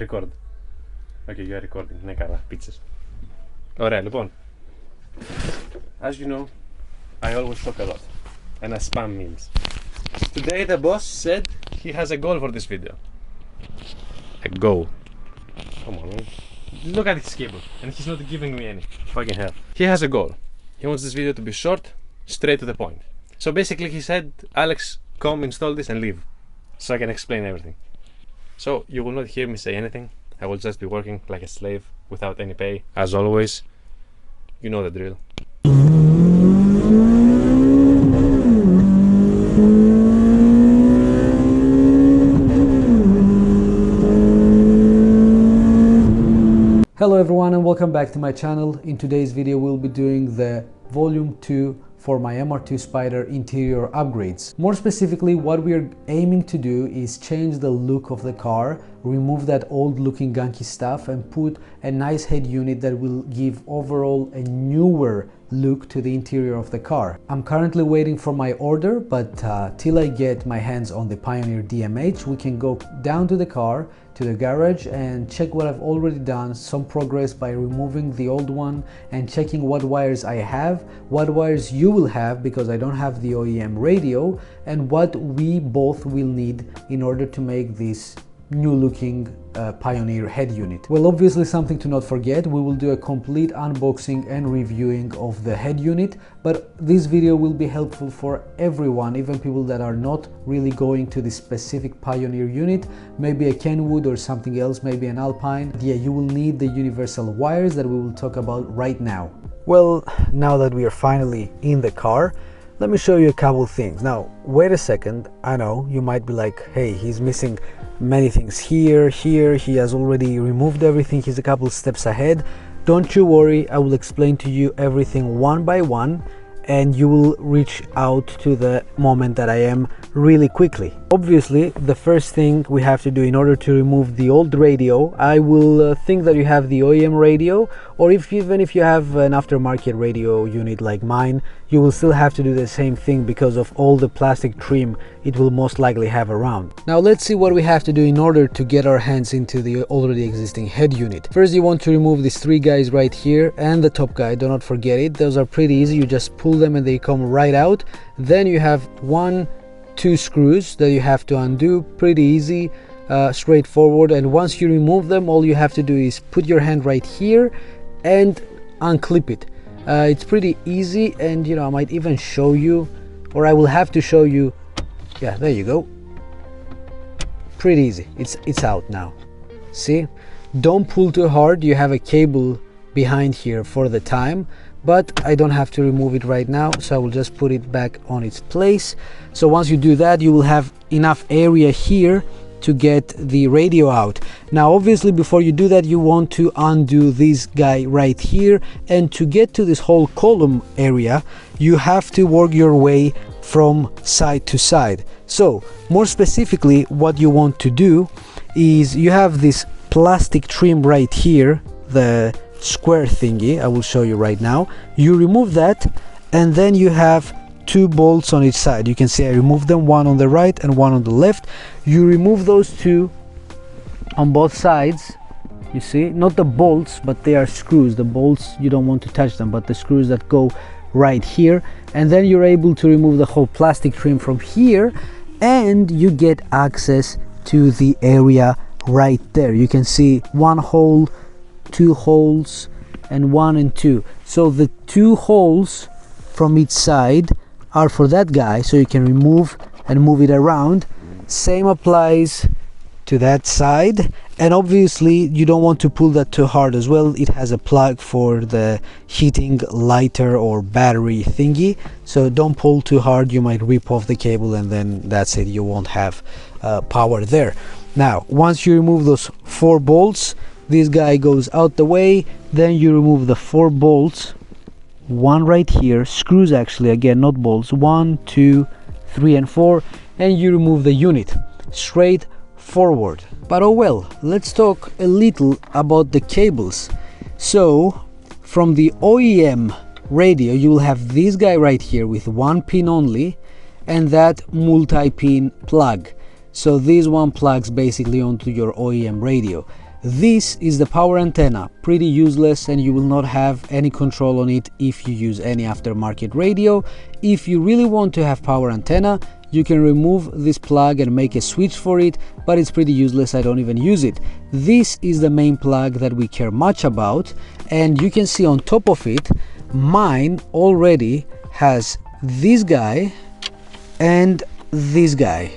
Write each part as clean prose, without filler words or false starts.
Record. Okay, you are recording. Ναι, καλά, pictures. Ωραία, λοιπόν. As you know, I always talk a lot. And I spam memes. Today the boss said he has a goal for this video. A goal. Come on, man. Look at his cable. And he's not giving me any. Fucking hell. He has a goal. He wants this video to be short, straight to the point. So basically he said, Alex, come install this and leave. So I can explain everything. So you will not hear me say anything. I will just be working like a slave without any pay. As always, you know the drill. Hello everyone and welcome back to my channel. In today's video we'll be doing the volume 2 for my Mr2 Spyder interior upgrades. More specifically, what we're aiming to do is change the look of the car, remove that old looking gunky stuff and put a nice head unit that will give overall a newer look to the interior of the car. I'm currently waiting for my order, but till I get my hands on the Pioneer DMH, we can go down to the car, to the garage, and check what I've already done, some progress by removing the old one and checking what wires I have, what wires you will have because I don't have the OEM radio, and what we both will need in order to make this new looking Pioneer head unit. Well, obviously something to not forget, we will do a complete unboxing and reviewing of the head unit, but this video will be helpful for everyone, even people that are not really going to the specific Pioneer unit, maybe a Kenwood or something else, maybe an Alpine. Yeah, you will need the universal wires that we will talk about right now. Well, now that we are finally in the car, let me show you a couple things. Now, wait a second. I know you might be like, hey, he's missing many things here. He has already removed everything. He's a couple steps ahead. Don't you worry. I will explain to you everything one by one, and you will reach out to the moment that I am really quickly. Obviously, the first thing we have to do in order to remove the old radio, I will think that you have the OEM radio, or even if you have an aftermarket radio unit like mine, you will still have to do the same thing because of all the plastic trim it will most likely have around. Now let's see what we have to do in order to get our hands into the already existing head unit. First, you want to remove these three guys right here and the top guy, do not forget it. Those are pretty easy, you just pull them and they come right out. Then you have 2 screws that you have to undo, pretty easy, straightforward. And once you remove them, all you have to do is put your hand right here and unclip it. It's pretty easy, and you know, I might even show you, or I will have to show you. Yeah, there you go. Pretty easy. It's out now. See, don't pull too hard. You have a cable behind here for the time, but I don't have to remove it right now, so I will just put it back on its place. So once you do that, you will have enough area here to get the radio out. Now obviously before you do that, you want to undo this guy right here, and to get to this whole column area you have to work your way from side to side. So more specifically, what you want to do is, you have this plastic trim right here, the square thingy, I will show you right now. You remove that, and then you have 2 bolts on each side. You can see I removed them, one on the right and one on the left. You remove those 2 on both sides. You see, not the bolts, but they are screws. The bolts, you don't want to touch them, but the screws that go right here. And then you're able to remove the whole plastic trim from here, and you get access to the area right there. You can see 1 hole, 2 holes, and 1 and 2. So the 2 holes from each side are for that guy, so you can remove and move it around. Same applies to that side, and obviously you don't want to pull that too hard as well. It has a plug for the heating lighter or battery thingy, so don't pull too hard, you might rip off the cable and then that's it, you won't have power there. Now once you remove those 4 bolts, this guy goes out the way. Then you remove the 4 bolts, 1 right here, screws actually, again not bolts, 1, 2, 3 and 4, and you remove the unit straight forward. But oh well, let's talk a little about the cables. So from the OEM radio you will have this guy right here with 1 pin only, and that multi-pin plug. So this one plugs basically onto your OEM radio. This is the power antenna, pretty useless, and you will not have any control on it if you use any aftermarket radio. If you really want to have power antenna, you can remove this plug and make a switch for it, but it's pretty useless, I don't even use it. This is the main plug that we care much about, and you can see on top of it, mine already has this guy and this guy.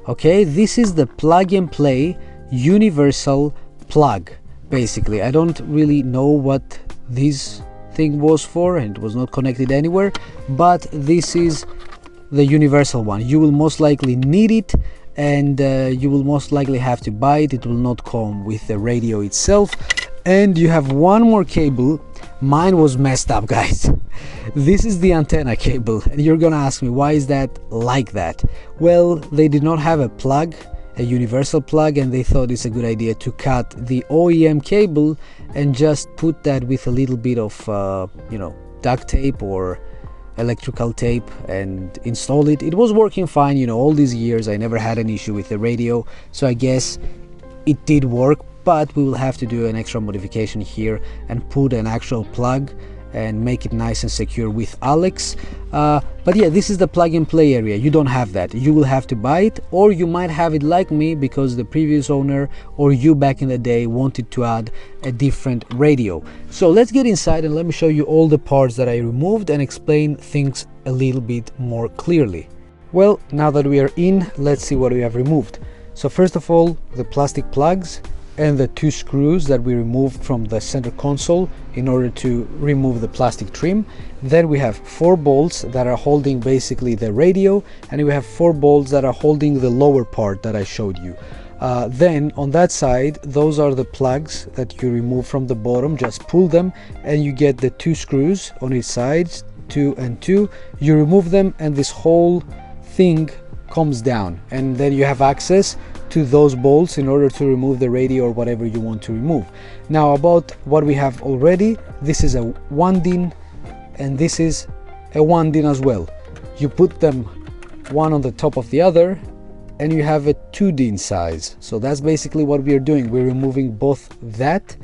Okay, this is the plug and play universal plug. Basically, I don't really know what this thing was for, and it was not connected anywhere, but this is the universal one. You will most likely need it, and you will most likely have to buy it. It will not come with the radio itself. And you have one more cable. Mine was messed up, guys. This is the antenna cable, and you're gonna ask me, why is that like that? Well, they did not have a plug, a universal plug, and they thought it's a good idea to cut the OEM cable and just put that with a little bit of you know, duct tape or electrical tape and install it. It was working fine, you know, all these years I never had an issue with the radio, so I guess it did work, but we will have to do an extra modification here and put an actual plug and make it nice and secure with Alex. But yeah, this is the plug and play area. You don't have that. You will have to buy it, or you might have it like me because the previous owner or you back in the day wanted to add a different radio. So let's get inside and let me show you all the parts that I removed and explain things a little bit more clearly. Well, now that we are in, let's see what we have removed. So first of all, the plastic plugs and the 2 screws that we removed from the center console in order to remove the plastic trim. Then we have 4 bolts that are holding basically the radio, and we have 4 bolts that are holding the lower part that I showed you. Then on that side, those are the plugs that you remove from the bottom. Just pull them and you get the 2 screws on each side, 2 and 2. You remove them and this whole thing comes down, and then you have access to those bolts in order to remove the radio or whatever you want to remove. Now about what we have already, this is a 1-DIN and this is a 1-DIN as well. You put them one on the top of the other and you have a 2-DIN size. So that's basically what we are doing. We're removing both that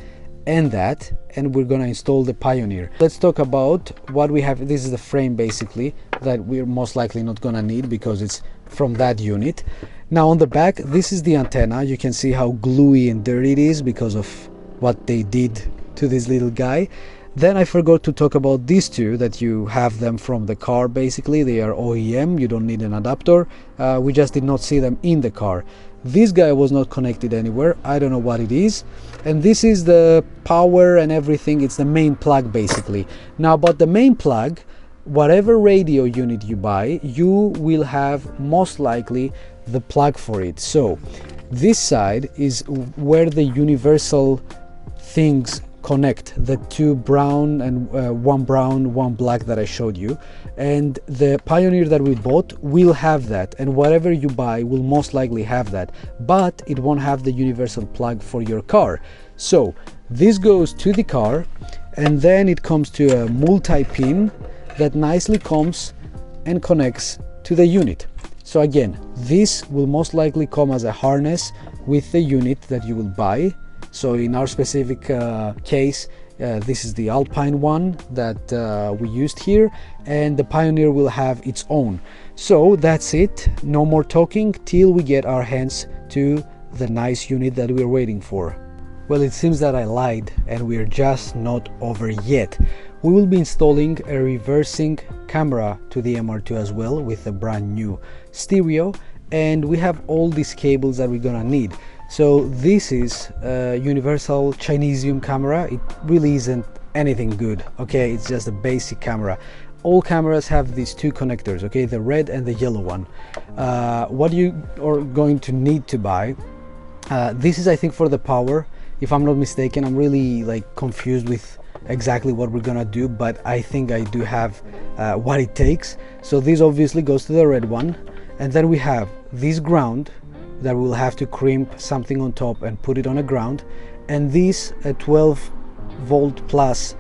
and that, and we're gonna install the Pioneer. Let's talk about what we have. This is the frame basically that we're most likely not gonna need because it's from that unit. Now on the back, this is the antenna. You can see how gluey and dirty it is because of what they did to this little guy. Then I forgot to talk about these two, that you have them from the car. Basically they are OEM, you don't need an adapter. We just did not see them in the car. This guy was not connected anywhere. I don't know what it is. And this is the power and everything. It's the main plug basically. Now about the main plug, whatever radio unit you buy, you will have most likely the plug for it. So this side is where the universal things connect, the 2 brown and 1 brown, 1 black that I showed you. And the Pioneer that we bought will have that, and whatever you buy will most likely have that, but it won't have the universal plug for your car. So this goes to the car, and then it comes to a multi-pin that nicely comes and connects to the unit. So again, this will most likely come as a harness with the unit that you will buy. So in our specific case, this is the Alpine one that we used here, and the Pioneer will have its own. So that's it, no more talking till we get our hands to the nice unit that we're waiting for. Well, it seems that I lied, and we're just not over yet. We will be installing a reversing camera to the MR2 as well with a brand new stereo, and we have all these cables that we're gonna need. So this is a universal Chinese zoom camera. It really isn't anything good, okay? It's just a basic camera. All cameras have these 2 connectors, okay? The red and the yellow one. What you are going to need to buy, this is I think for the power, if I'm not mistaken. I'm really like confused with exactly what we're gonna do, but I think I do have what it takes. So this obviously goes to the red one, and then we have this ground that we'll have to crimp something on top and put it on a ground, and this a 12-volt plus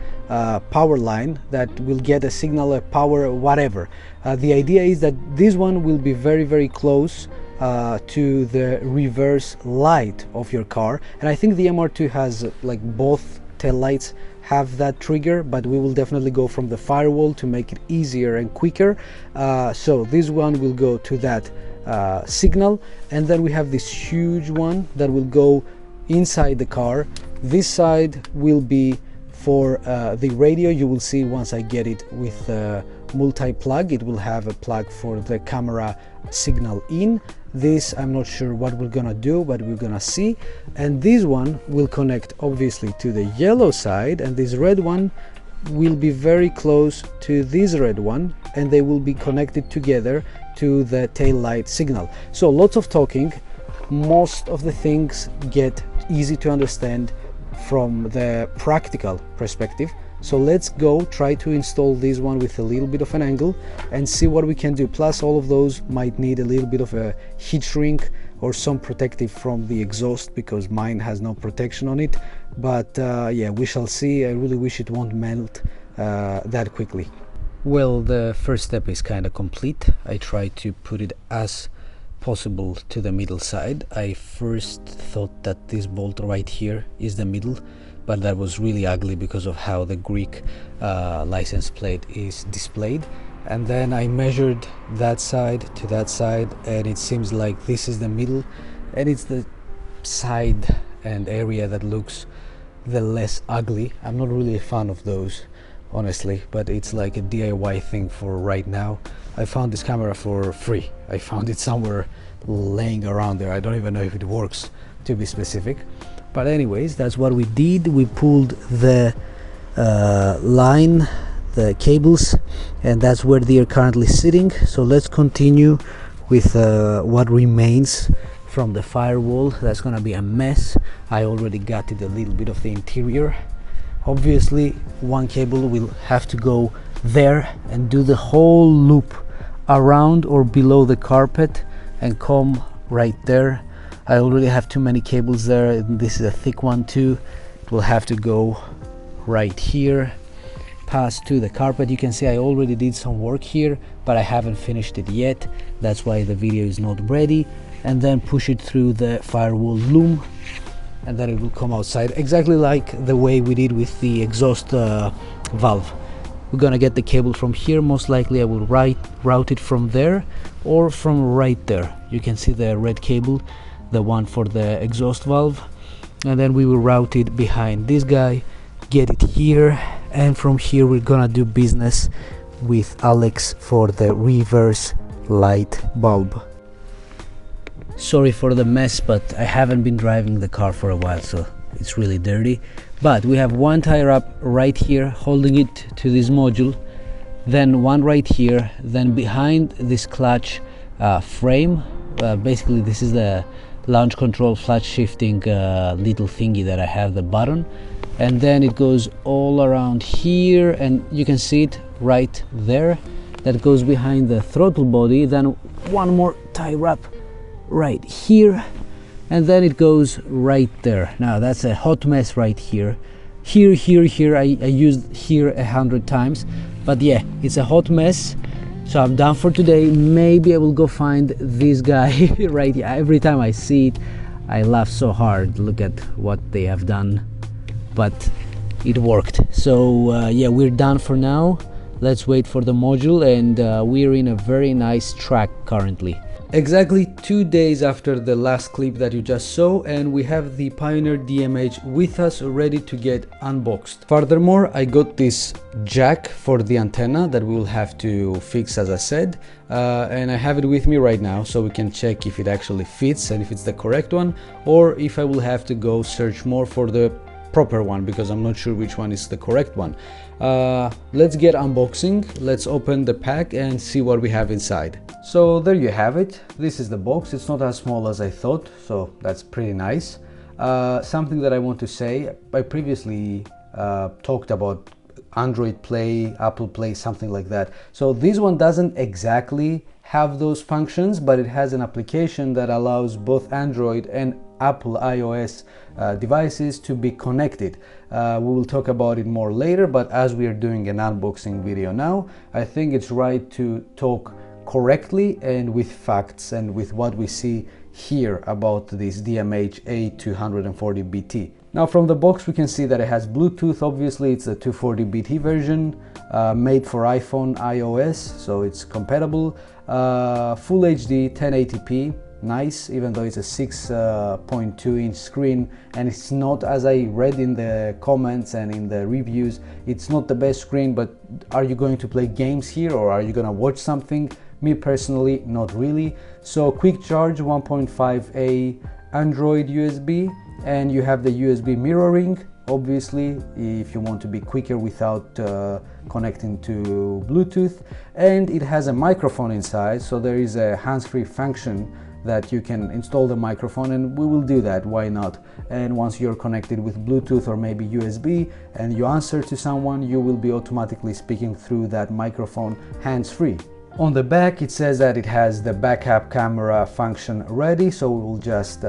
power line that will get a signal, a power, whatever. The idea is that this one will be very close to the reverse light of your car. And I think the MR2 has like both tail lights have that trigger, but we will definitely go from the firewall to make it easier and quicker. So this one will go to that signal, and then we have this huge one that will go inside the car. This side will be for the radio. You will see once I get it with multi-plug, it will have a plug for the camera signal in. This I'm not sure what we're gonna do, but we're gonna see. And this one will connect obviously to the yellow side, and this red one will be very close to this red one, and they will be connected together to the tail light signal. So lots of talking. Most of the things get easy to understand from the practical perspective. So let's go try to install this one with a little bit of an angle and see what we can do. Plus all of those might need a little bit of a heat shrink or some protective from the exhaust, because mine has no protection on it. But yeah, we shall see. I really wish it won't melt that quickly. Well, the first step is kind of complete. I tried to put it as possible to the middle side. I first thought that this bolt right here is the middle, but that was really ugly because of how the Greek license plate is displayed. And then I measured that side to that side, and it seems like this is the middle, and it's the side and area that looks the less ugly. I'm not really a fan of those, honestly, but it's like a DIY thing for right now. I found this camera for free. I found it somewhere laying around there. I don't even know if it works, to be specific. But anyways, that's what we did. We pulled the line, the cables, and that's where they are currently sitting. So let's continue with what remains from the firewall. That's gonna be a mess. I already gutted a little bit of the interior. Obviously one cable will have to go there and do the whole loop around or below the carpet and come right there. I already have too many cables there, and this is a thick one too. It will have to go right here, pass to the carpet. You can see I already did some work here, but I haven't finished it yet. That's why the video is not ready. And then push it through the firewall loom, and then it will come outside, exactly like the way we did with the exhaust valve. We're gonna get the cable from here. Most likely I will route it from there or from right there. You can see the red cable, the one for the exhaust valve, and then we will route it behind this guy, get it here, and from here we're gonna do business with Alex for the reverse light bulb. Sorry for the mess, but I haven't been driving the car for a while, so it's really dirty. But we have one tire up right here holding it to this module, then one right here, then behind this clutch frame. Basically this is the launch control flat shifting little thingy that I have the button, and then it goes all around here, and you can see it right there. That goes behind the throttle body, then one more tie wrap right here, and then it goes right there. Now that's a hot mess right here. Here I used here 100 times, but yeah, it's a hot mess. So I'm done for today. Maybe I will go find this guy right here. Every time I see it, I laugh so hard. Look at what they have done, but it worked. So yeah, we're done for now. Let's wait for the module, and we're in a very nice track currently. Exactly 2 days after the last clip that you just saw, and we have the Pioneer DMH with us, ready to get unboxed. Furthermore, I got this jack for the antenna that we will have to fix, as I said, and I have it with me right now so we can check if it actually fits and if it's the correct one, or if I will have to go search more for the proper one, because I'm not sure which one is the correct one. Let's get unboxing. Let's open the pack and see what we have inside. So there you have it. This is the box. It's not as small as I thought, so that's pretty nice. Something that I want to say, I previously talked about Android Play, Apple Play, something like that. So this one doesn't exactly have those functions, but it has an application that allows both Android and Apple iOS devices to be connected. We will talk about it more later, but as we are doing an unboxing video now, I think it's right to talk correctly and with facts and with what we see here about this DMH-A240BT. Now from the box we can see that it has Bluetooth. Obviously it's a 240BT version, made for iPhone, iOS, so it's compatible. Full HD 1080p, nice, even though it's a 6.2 inch screen, and it's not, as I read in the comments and in the reviews, it's not the best screen. But are you going to play games here, or are you gonna watch something? Me personally, not really. So quick charge, 1.5A Android USB, and you have the USB mirroring, obviously, if you want to be quicker without connecting to Bluetooth. And it has a microphone inside, so there is a hands-free function that you can install the microphone, and we will do that, why not? And once you're connected with Bluetooth or maybe USB and you answer to someone, you will be automatically speaking through that microphone hands-free. On the back it says that it has the backup camera function ready, so we will just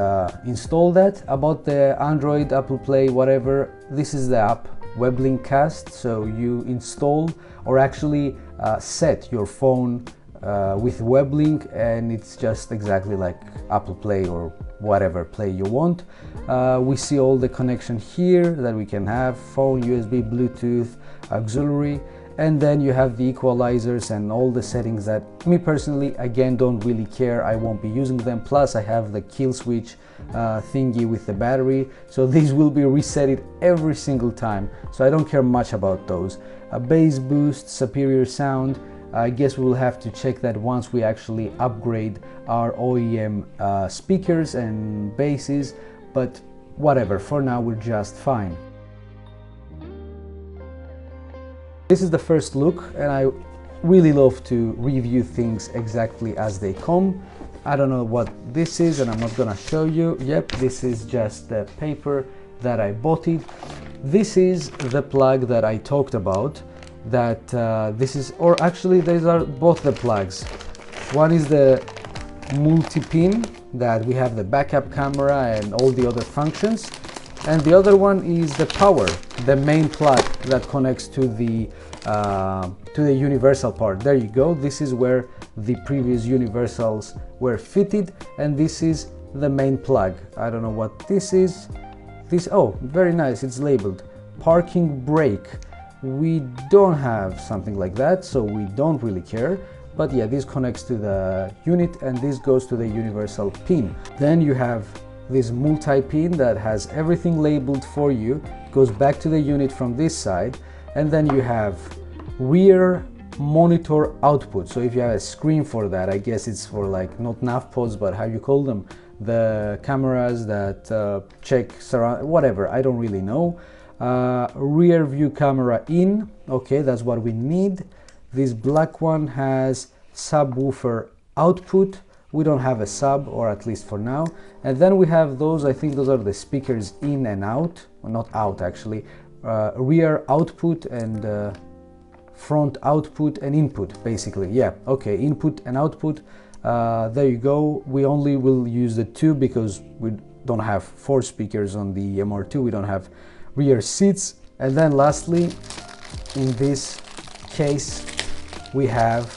install that. About the Android, Apple Play, whatever, this is the app, WebLink Cast. So you install, or actually set your phone with WebLink, and it's just exactly like Apple Play or whatever Play you want. We see all the connection here that we can have: phone, USB, Bluetooth, auxiliary. And then you have the equalizers and all the settings that me personally, again, don't really care. I won't be using them. Plus I have the kill switch thingy with the battery, so these will be reset every single time, so I don't care much about those. A bass boost, superior sound, I guess we will have to check that once we actually upgrade our OEM speakers and basses, but whatever, for now we're just fine. This is the first look, and I really love to review things exactly as they come. I don't know what this is, and I'm not gonna show you. Yep, this is just the paper that I bought it. This is the plug that I talked about, that this is, or actually these are both the plugs. One is the multi-pin that we have the backup camera and all the other functions, and the other one is the power, the main plug that connects to the universal part. There you go. This is where the previous universals were fitted, and this is the main plug. I don't know what this is. This, oh, very nice, it's labeled parking brake. We don't have something like that, so we don't really care. But yeah, this connects to the unit, and this goes to the universal pin. Then you have this multi-pin that has everything labeled for you, goes back to the unit from this side. And then you have rear monitor output. So if you have a screen for that, I guess it's for like, not nav pods, but how you call them, the cameras that check surround, whatever, I don't really know. Rear view camera in, okay, that's what we need. This black one has subwoofer output. We don't have a sub, or at least for now. And then we have those, I think those are the speakers in and out, well, not out actually. Rear output and front output and input, basically. Yeah, okay, input and output. There you go. We only will use the two because we don't have 4 speakers on the MR2. We don't have rear seats. And then lastly, in this case, we have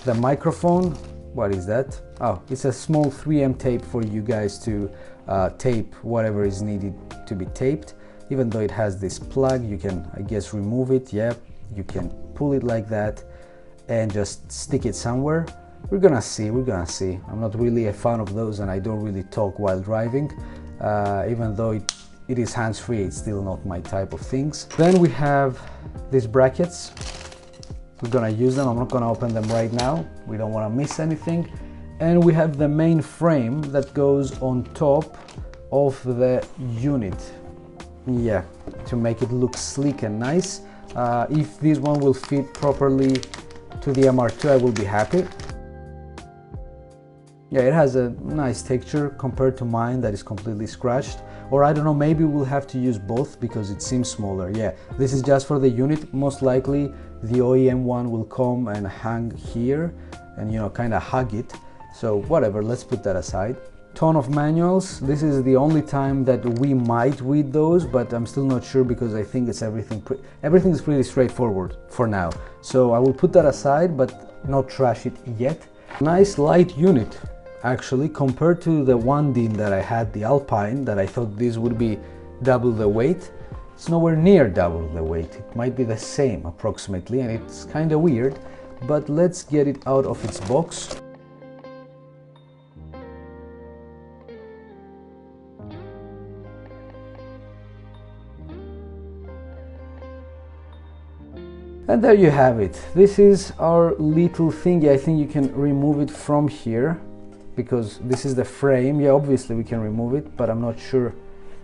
the microphone. What is that? Oh, it's a small 3M tape for you guys to tape whatever is needed to be taped. Even though it has this plug, you can, I guess, remove it. Yeah, you can pull it like that and just stick it somewhere. We're gonna see. I'm not really a fan of those, and I don't really talk while driving. Even though it is hands-free, it's still not my type of things. Then we have these brackets. We're gonna use them. I'm not gonna open them right now. We don't wanna miss anything. And we have the main frame that goes on top of the unit. Yeah, to make it look sleek and nice. If this one will fit properly to the MR2, I will be happy. Yeah, it has a nice texture compared to mine that is completely scratched. Or I don't know, maybe we'll have to use both because it seems smaller. Yeah, this is just for the unit. Most likely the OEM one will come and hang here and, you know, kind of hug it. So whatever, let's put that aside. Ton of manuals. This is the only time that we might read those, but I'm still not sure because I think it's everything is pretty straightforward for now. So I will put that aside, but not trash it yet. Nice light unit, actually, compared to the 1D that I had, the Alpine, that I thought this would be double the weight. It's nowhere near double the weight. It might be the same approximately, and it's kind of weird, but let's get it out of its box. And there you have it. This is our little thingy. I think you can remove it from here because this is the frame. Yeah, obviously we can remove it, but I'm not sure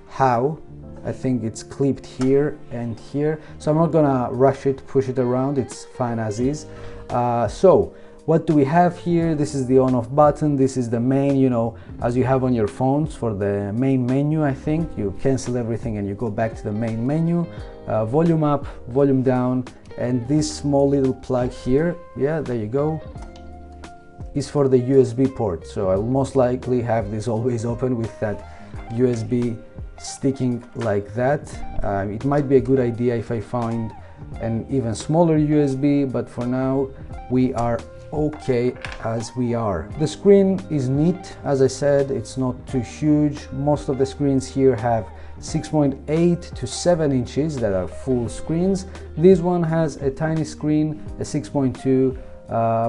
how. I think it's clipped here and here. So I'm not gonna rush it, push it around. It's fine as is. So what do we have here? This is the on-off button. This is the main, you know, as you have on your phones for the main menu, I think. You cancel everything and you go back to the main menu. Volume up, volume down. And this small little plug here, yeah, there you go, is for the USB port. So I'll most likely have this always open with that USB sticking like that. It might be a good idea if I find an even smaller USB, but for now we are okay as we are. The screen is neat, as I said, it's not too huge. Most of the screens here have 6.8 to 7 inches that are full screens. This one has a tiny screen, a 6.2,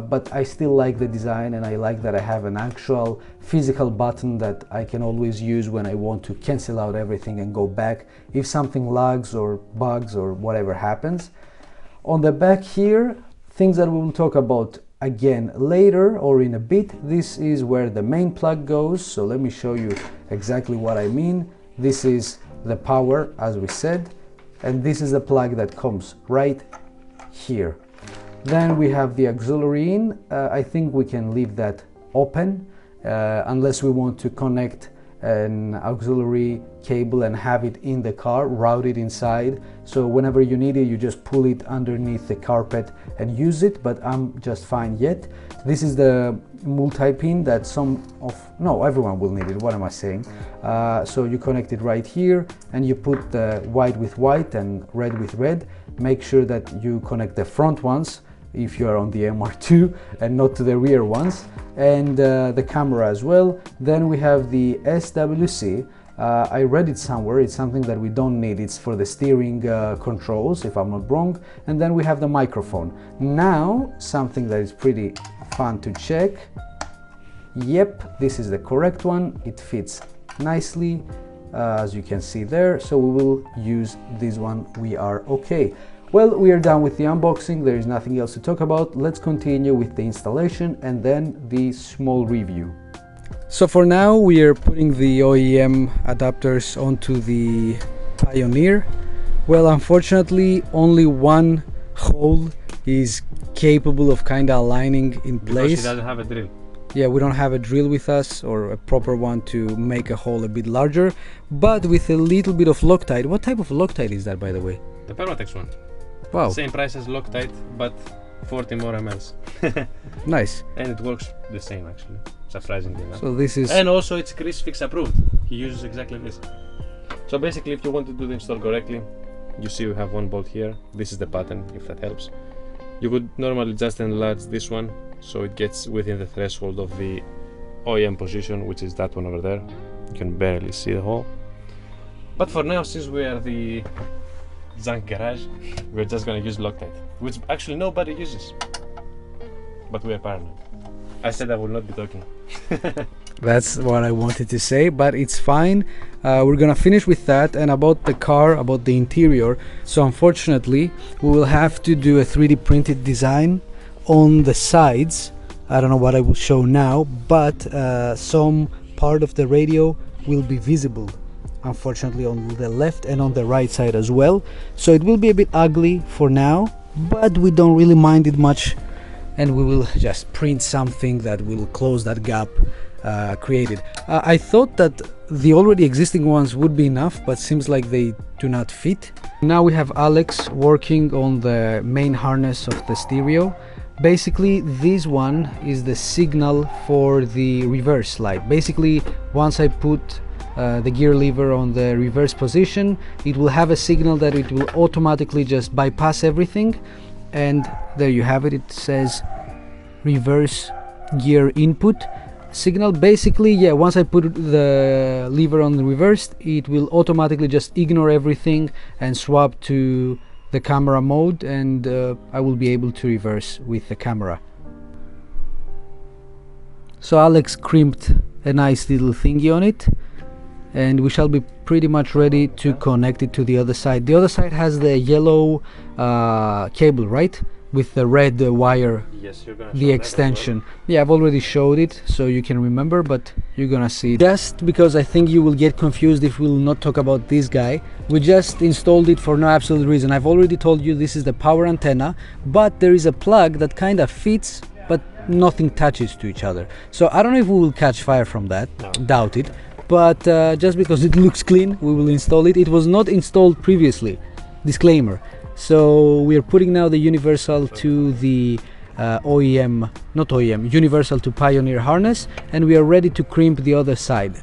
but I still like the design, and I like that I have an actual physical button that I can always use when I want to cancel out everything and go back if something lags or bugs or whatever happens. On the back here, things that we will talk about again later or in a bit. This is where the main plug goes, so let me show you exactly what I mean. This is the power, as we said, and this is the plug that comes right here. Then we have the auxiliary in. I think we can leave that open unless we want to connect an auxiliary cable and have it in the car, route it inside, so whenever you need it you just pull it underneath the carpet and use it, but I'm just fine yet. This is the multi-pin that everyone will need it, what am I saying? So you connect it right here and you put the white with white and red with red. Make sure that you connect the front ones if you are on the MR2 and not to the rear ones, and the camera as well. Then we have the SWC. I read it somewhere, it's something that we don't need, it's for the steering controls if I'm not wrong. And then we have the microphone. Now something that is pretty fun to check. Yep, this is the correct one, it fits nicely as you can see there, so we will use this one. We are okay. Well, we are done with the unboxing, there is nothing else to talk about. Let's continue with the installation and then the small review. So for now we are putting the OEM adapters onto the Pioneer. Well, unfortunately only one hole is capable of kind of aligning in place. Because it doesn't have a drill. Yeah, we don't have a drill with us or a proper one to make a hole a bit larger, but with a little bit of Loctite. What type of Loctite is that, by the way? The Permatex one. Wow. Same price as Loctite, but 40 more mls. Nice. And it works the same actually, surprisingly enough. So this is... And also it's Chris Fix approved. He uses exactly this. So basically if you want to do the install correctly, you see we have one bolt here. This is the pattern, if that helps. You would normally just enlarge this one so it gets within the threshold of the OEM position, which is that one over there. You can barely see the hole. But for now, since we are the junk garage, we're just gonna use Loctite, which actually nobody uses. But we are paranoid. I said I will not be talking. That's what I wanted to say, but it's fine. We're gonna finish with that. And about the car, about the interior, so unfortunately we will have to do a 3D printed design on the sides. I don't know what I will show now, but some part of the radio will be visible, unfortunately, on the left and on the right side as well. So it will be a bit ugly for now, but we don't really mind it much, and we will just print something that will close that gap created. I thought that the already existing ones would be enough, but seems like they do not fit. Now we have Alex working on the main harness of the stereo. Basically this one is the signal for the reverse light. Basically once I put the gear lever on the reverse position, it will have a signal that it will automatically just bypass everything, and there you have it. It says reverse gear input signal. Basically, yeah, once I put the lever on reversed, it will automatically just ignore everything and swap to the camera mode, and I will be able to reverse with the camera. So Alex crimped a nice little thingy on it, and we shall be pretty much ready to connect it to the other side. The other side has the yellow cable, right? With the red wire. Yes, you're gonna The extension. Yeah, I've already showed it, so you can remember, but you're gonna see it. Just because I think you will get confused if we'll not talk about this guy. We just installed it for no absolute reason. I've already told you this is the power antenna, but there is a plug that kind of fits, but nothing touches to each other. So I don't know if we will catch fire from that. No. Doubt it. But just because it looks clean, we will install it. It was not installed previously. Disclaimer. So we are putting now the universal to the OEM, not OEM, universal to Pioneer harness, and we are ready to crimp the other side.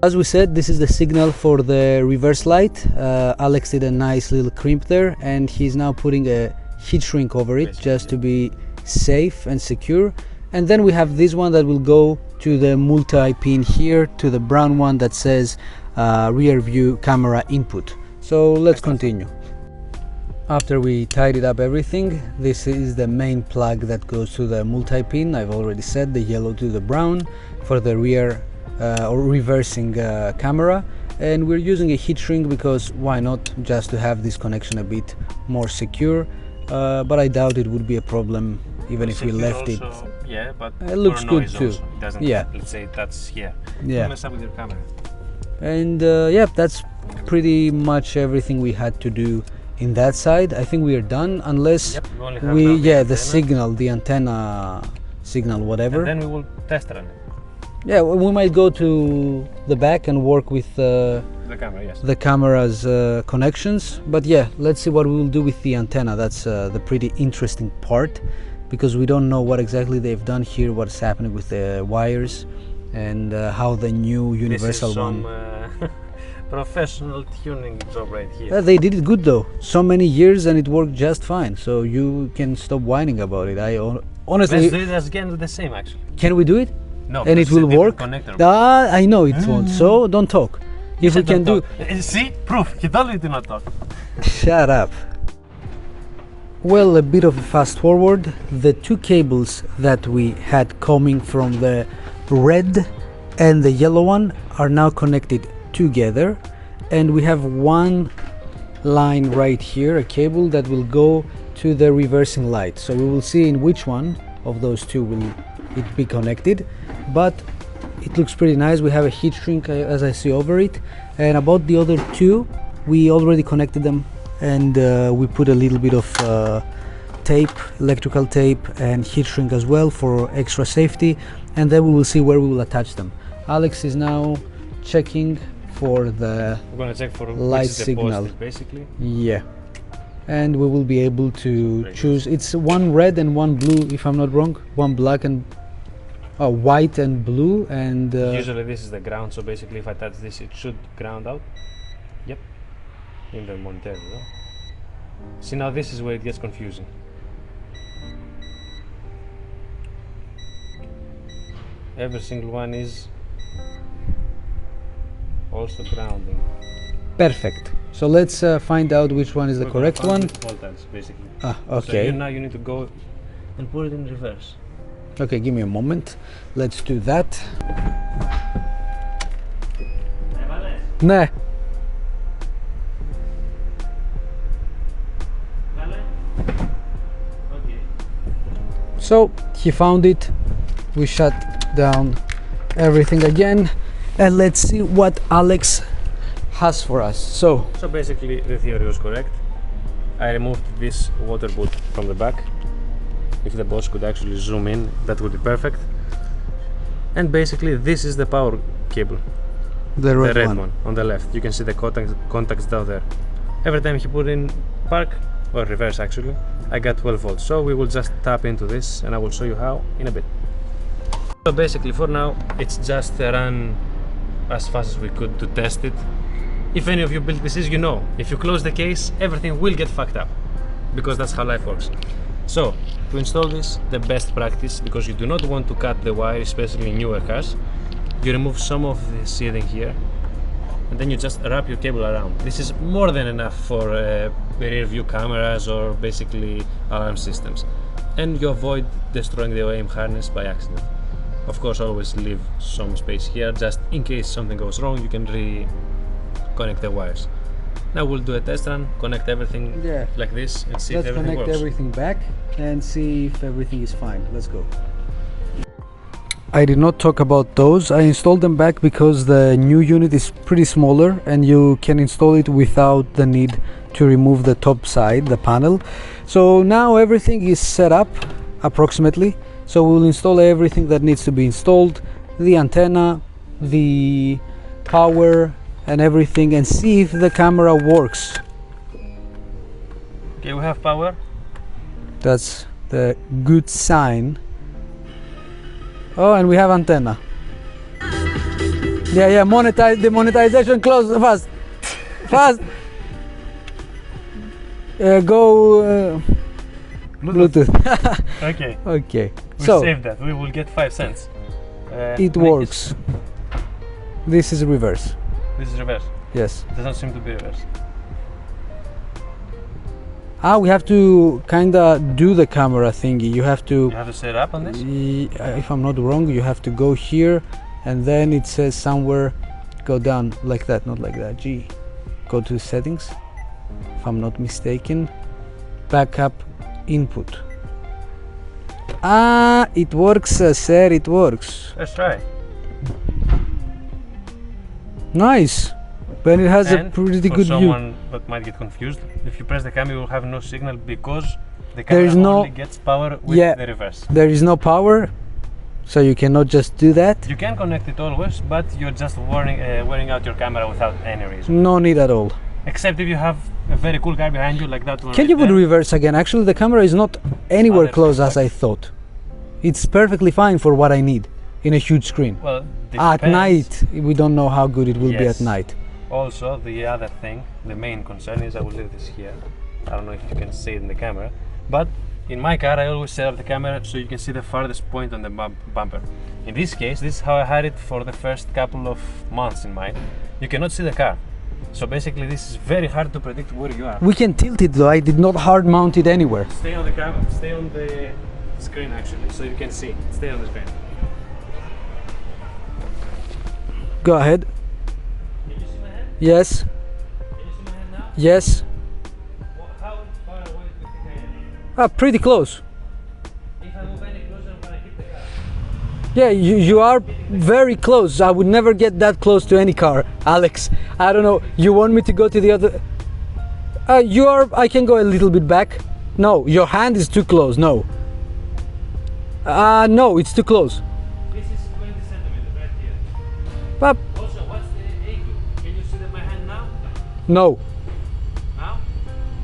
As we said, this is the signal for the reverse light. Alex did a nice little crimp there, and he's now putting a heat shrink over it just to be safe and secure. And then we have this one that will go to the multi-pin here, to the brown one that says rear view camera input. So let's continue. After we tidied up everything, this is the main plug that goes to the multi-pin. I've already said the yellow to the brown for the rear or reversing camera, and we're using a heat shrink because why not, just to have this connection a bit more secure, but I doubt it would be a problem even if we left it. Yeah, but it looks good too. Also. It doesn't, yeah, let's say that's here. Yeah. Mess up with your camera. And yeah, that's pretty much everything we had to do in that side. I think we are done, unless we yeah, the signal, the antenna signal, whatever. And then we will test run it. Yeah, we might go to the back and work with the camera, yes. The camera's connections. But yeah, let's see what we will do with the antenna. That's the pretty interesting part, because we don't know what exactly they've done here, what's happening with the wires, and how the new universal this is one. Professional tuning job right here. They did it good though. So many years and it worked just fine. So you can stop whining about it. I honestly. Let's do it again with the same actually. Can we do it? No. And it will work? I know it won't. So don't talk. If we can do. See, proof. He told you to not talk. Shut up. Well, a bit of a fast forward. The two cables that we had coming from the red and the yellow one are now connected together, and we have one line right here, a cable that will go to the reversing light. So we will see in which one of those two will it be connected, but it looks pretty nice. We have a heat shrink as I see over it, and about the other two we already connected them, and we put a little bit of tape, electrical tape, and heat shrink as well for extra safety, and then we will see where we will attach them. Alex is now checking for the light signal, basically. Yeah, and we will be able to choose. It's one red and one blue, if I'm not wrong. One black and white and blue, and usually this is the ground. So basically, if I touch this, it should ground out. Yep, in the monitor. See, now this is where it gets confusing. Every single one is also grounding. Perfect. So let's find out which one is the correct one. Voltage, basically. Okay. So now you need to go and put it in reverse. Okay, give me a moment. Let's do that. Ναι. So he found it. We shut down everything again, and let's see what Alex has for us. So basically the theory was correct. I removed this water boot from the back. If the boss could actually zoom in, that would be perfect. And basically this is the power cable, the red one on the left. You can see the contacts down there. Every time he put in park or reverse, actually I got 12 volts. So we will just tap into this, and I will show you how in a bit. So basically for now it's just a run as fast as we could to test it. If any of you built PCs, you know, if you close the case, everything will get fucked up, because that's how life works. So, to install this, the best practice, because you do not want to cut the wire, especially in newer cars, you remove some of the sheathing here, and then you just wrap your cable around. This is more than enough for rear view cameras or basically alarm systems. And you avoid destroying the OEM harness by accident. Of course, always leave some space here, just in case something goes wrong, you can reconnect the wires. Now we'll do a test run, connect everything like this, and see if everything works. Let's connect everything back and see if everything is fine. Let's go. I did not talk about those. I installed them back because the new unit is pretty smaller and you can install it without the need to remove the top side, the panel. So now everything is set up approximately. So we'll install everything that needs to be installed, the antenna, the power and everything, and see if the camera works. Okay, we have power. That's the good sign. Oh, and we have antenna. Yeah, monetize the monetization close fast. Fast. Go Bluetooth. Okay. Okay. We So saved that. We will get 5 cents. it works. This is reverse. This is reverse. Yes. It doesn't seem to be reverse. Ah, we have to kinda do the camera thingy. You have to. You have to set up on this? If I'm not wrong, you have to go here, and then it says somewhere, go down like that, not like that. G. Go to settings. If I'm not mistaken, backup input. Ah, it works, sir. It works. Let's try. Nice. But it has a pretty good view. For someone that might get confused, if you press the camera, you will have no signal because the There is camera no- only gets power with the reverse. There is no power, so you cannot just do that. You can connect it always, but you're just wearing out your camera without any reason. No need at all. Except if you have a very cool car behind you, like that one. Can right you put there. reverse again? Actually, the camera is not anywhere Other close as perspective. I thought. It's perfectly fine for what I need in a huge screen. Well, At depends. night, we don't know how good it will be Yes. at night. Also, the other thing, the main concern is, I will leave this here. I don't know if you can see it in the camera, but in my car I always set up the camera so you can see the farthest point on the bumper. In this case, this is how I had it for the first couple of months in mine. You cannot see the car. So basically this is very hard to predict where you are. We can tilt it though. I did not hard mount it anywhere. Stay on the camera, stay on the screen actually, so you can see. Stay on the screen. Go ahead. Can you see my hand? Yes. Can you see my hand now? Yes. How far away do you think I am? Ah, pretty close. If I move any closer, I'm gonna hit the car. Yeah, you are very close. I would never get that close to any car, Alex. I don't know. You want me to go to the other? You are. I can go a little bit back. No, your hand is too close. No. No, it's too close. This is 20 centimeters right here. But Also, what's the angle? Can you see my hand now? no. Now?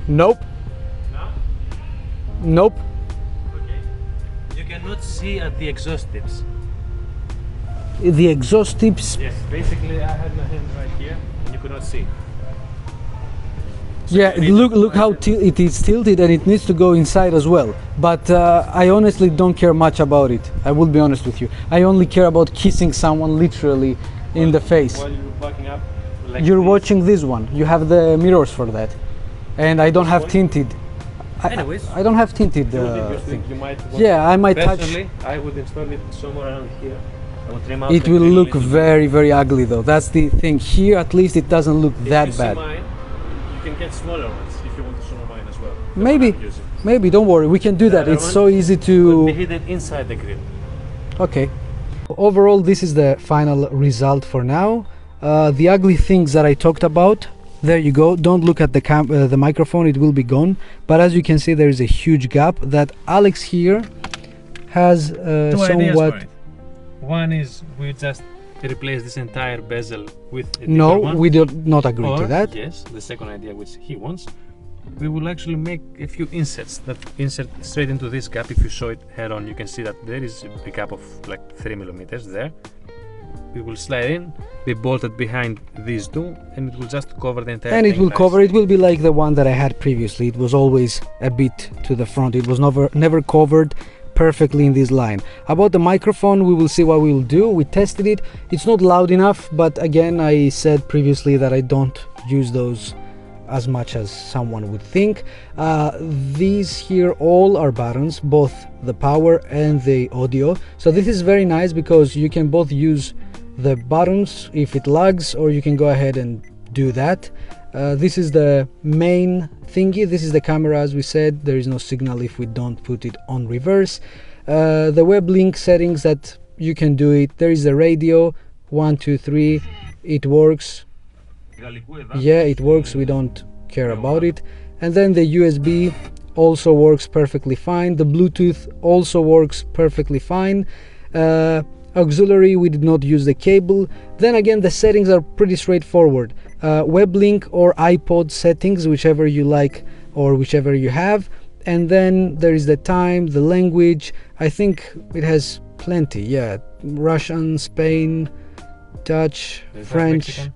Nope. Now? Nope. Okay. You cannot see at the exhaust tips. The exhaust tips. Yes, basically I had my hand right here and you could not see. Yeah, look how it is tilted, and it needs to go inside as well. But I honestly don't care much about it. I will be honest with you. I only care about kissing someone literally in the face. While you're backing up like You're this. watching this one. You have the mirrors for that, and I don't have one? tinted. Anyways, I don't have tinted you will be used to it. thing. You might want Yeah, I might touch. Personally, I would install it somewhere around here. I would trim out It the will grill look little bit. very, very ugly though. That's the thing. Here, at least, it doesn't look If that you see bad. mine, you can get smaller ones if you want to show mine as well. the Maybe. one I'm using. Maybe, don't worry. We can do The that. other It's one so easy Will to. be hidden inside the grill. Okay. Overall, this is the final result for now. The ugly things that I talked about, there you go. Don't look at the microphone, it will be gone. But as you can see, there is a huge gap that Alex here has Two ideas for somewhat. it. One is we just replace this entire bezel with a different No, one. we do not agree Or, to that. yes, the second idea which he wants, we will actually make a few inserts that insert straight into this gap. If you show it head on, you can see that there is a gap of like 3 millimeters there. it will slide in, be bolted behind these two, and it will just cover the entire And thing. it will nice. cover, it will be like the one that I had previously. It was always a bit to the front. It was never covered perfectly in this line. About the microphone, we will see what we will do. We tested it. It's not loud enough, but again, I said previously that I don't use those as much as someone would think. These here all are buttons, both the power and the audio. So this is very nice because you can both use the buttons if it lags, or you can go ahead and do that. This is the main thingy. This is the camera, as we said. There is no signal if we don't put it on reverse. The web link settings that you can do it. There is the radio 1 2 3. It works. Yeah, it works. We don't care about it. And then the USB also works perfectly fine. The Bluetooth also works perfectly fine. Auxiliary, we did not use the cable. Then again, the settings are pretty straightforward. Web link or iPod settings, whichever you like or whichever you have. And then there is the time, the language. I think it has plenty. Yeah, Russian, Spain, Dutch, French.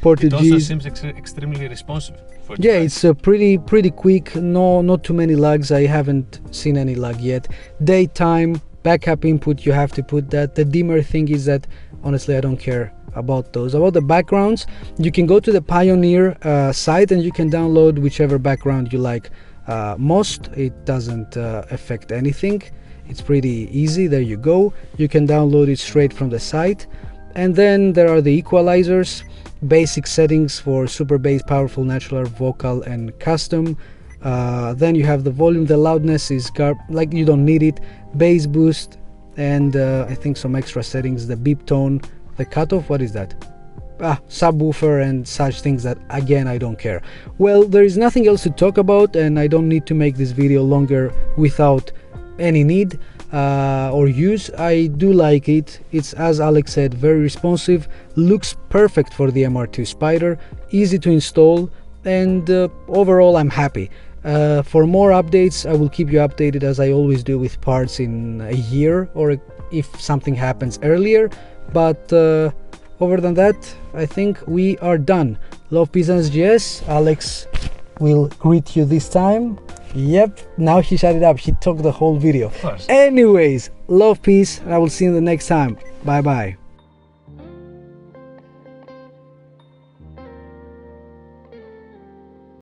Portuguese. It also seems extremely responsive. For yeah, it's pretty quick. No, not too many lags. I haven't seen any lag yet. Daytime, backup input, you have to put that. The dimmer thing is that honestly I don't care about those. About the backgrounds, you can go to the Pioneer site and you can download whichever background you like most. It doesn't affect anything. It's pretty easy. There you go. You can download it straight from the site. And then there are the equalizers, basic settings for super bass, powerful, natural, vocal, and custom. Then you have the volume. The loudness is like you don't need it. Bass boost, and I think some extra settings. The beep tone, the cutoff. What is that? Subwoofer and such things that again I don't care. Well, there is nothing else to talk about, and I don't need to make this video longer without any need or use. I do like it. It's, as Alex said, very responsive, looks perfect for the MR2 Spyder, easy to install, and overall I'm happy. For more updates, I will keep you updated as I always do with parts in a year, or if something happens earlier. But other than that, I think we are done. Love, peace and SGS. Alex will greet you this time. Yep, now she shut it up. She took the whole video. Of course. Anyways, love, peace, and I will see you the next time. Bye bye.